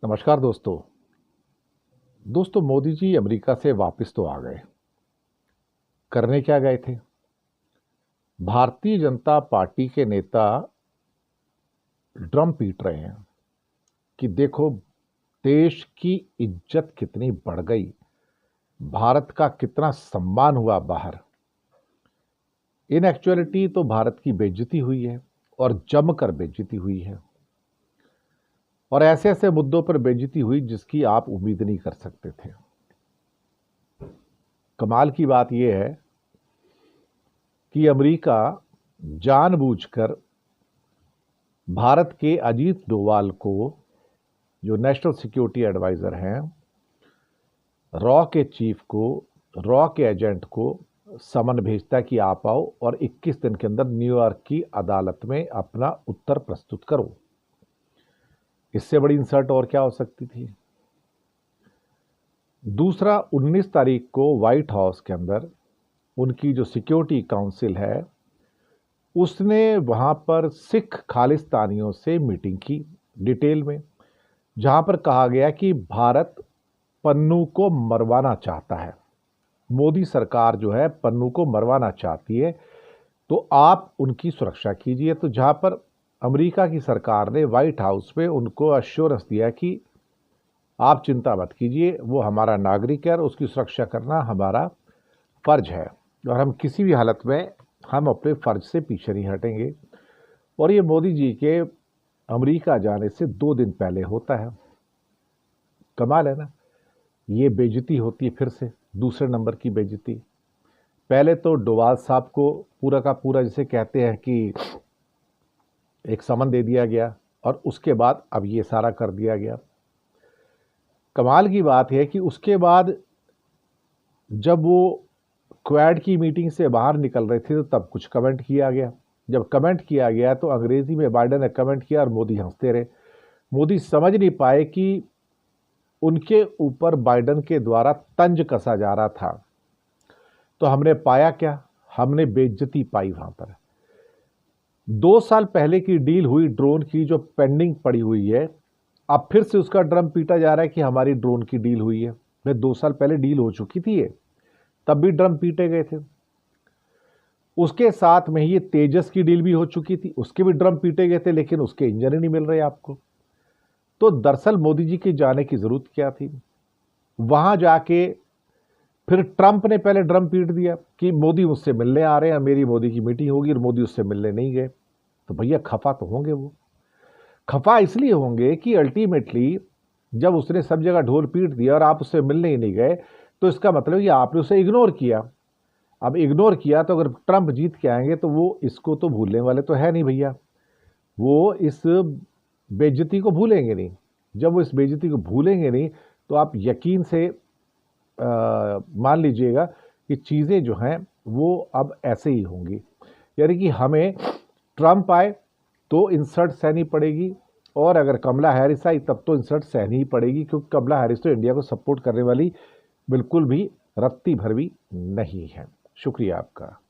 नमस्कार दोस्तों मोदी जी अमेरिका से वापस तो आ गए। करने क्या गए थे? भारतीय जनता पार्टी के नेता ड्रम पीट रहे हैं कि देखो देश की इज्जत कितनी बढ़ गई, भारत का कितना सम्मान हुआ बाहर। इन एक्चुअलिटी तो भारत की बेइज्जती हुई है और जमकर बेइज्जती हुई है, और ऐसे ऐसे मुद्दों पर बेइज्जती हुई जिसकी आप उम्मीद नहीं कर सकते थे। कमाल की बात यह है कि अमेरिका जानबूझकर भारत के अजीत डोवाल को, जो नेशनल सिक्योरिटी एडवाइजर हैं, रॉ के चीफ को, रॉ के एजेंट को समन भेजता है कि आप आओ और 21 दिन के अंदर न्यूयॉर्क की अदालत में अपना उत्तर प्रस्तुत करो। इससे बड़ी इंसल्ट और क्या हो सकती थी? दूसरा, 19 तारीख को व्हाइट हाउस के अंदर उनकी जो सिक्योरिटी काउंसिल है उसने वहां पर सिख खालिस्तानियों से मीटिंग की डिटेल में, जहां पर कहा गया कि भारत पन्नू को मरवाना चाहता है। मोदी सरकार जो है पन्नू को मरवाना चाहती है, तो आप उनकी सुरक्षा कीजिए। तो जहां पर अमेरिका की सरकार ने व्हाइट हाउस में उनको अश्योरेंस दिया कि आप चिंता मत कीजिए, वो हमारा नागरिक है और उसकी सुरक्षा करना हमारा फर्ज है और हम किसी भी हालत में हम अपने फर्ज से पीछे नहीं हटेंगे। और ये मोदी जी के अमेरिका जाने से 2 दिन पहले होता है। कमाल है ना। ये बेइज्जती होती है फिर से, दूसरे नंबर की बेइज्जती। पहले तो डोवाल साहब को पूरा का पूरा, जिसे कहते हैं कि एक समन दे दिया गया, और उसके बाद अब ये सारा कर दिया गया। कमाल की बात है कि उसके बाद जब वो क्वाड की मीटिंग से बाहर निकल रहे थे तो तब कुछ कमेंट किया गया। जब कमेंट किया गया तो अंग्रेजी में बाइडेन ने कमेंट किया और मोदी हंसते रहे। मोदी समझ नहीं पाए कि उनके ऊपर बाइडेन के द्वारा तंज कसा जा रहा था। तो हमने पाया क्या? हमने बेइज्जती पाई वहां पर। 2 साल पहले की डील हुई ड्रोन की, जो पेंडिंग पड़ी हुई है, अब फिर से उसका ड्रम पीटा जा रहा है कि हमारी ड्रोन की डील हुई है। भाई 2 साल पहले डील हो चुकी थी ये, तब भी ड्रम पीटे गए थे। उसके साथ में ये तेजस की डील भी हो चुकी थी, उसके भी ड्रम पीटे गए थे, लेकिन उसके इंजन ही नहीं मिल रहे आपको। तो दरअसल मोदी जी के जाने की जरूरत क्या थी? वहां जाके फिर ट्रंप ने पहले ड्रम पीट दिया कि मोदी मुझसे मिलने आ रहे हैं, मेरी मोदी की मीटिंग होगी, और मोदी उससे मिलने नहीं गए। तो भैया खफा तो होंगे। वो खफा इसलिए होंगे कि अल्टीमेटली जब उसने सब जगह ढोल पीट दिया और आप उससे मिलने ही नहीं गए, तो इसका मतलब कि आपने उसे इग्नोर किया। अब इग्नोर किया तो अगर ट्रंप जीत के आएंगे तो वो इसको तो भूलने वाले तो है नहीं भैया। वो इस बेइज्जती को भूलेंगे नहीं। जब वो इस बेइज्जती को भूलेंगे नहीं तो आप यकीन से मान लीजिएगा कि चीज़ें जो हैं वो अब ऐसे ही होंगी। यानी कि हमें ट्रंप आए तो इंसल्ट सहनी पड़ेगी, और अगर कमला हैरिस आई तब तो इंसल्ट सहनी ही पड़ेगी, क्योंकि कमला हैरिस तो इंडिया को सपोर्ट करने वाली बिल्कुल भी रत्ती भर भी नहीं है। शुक्रिया आपका।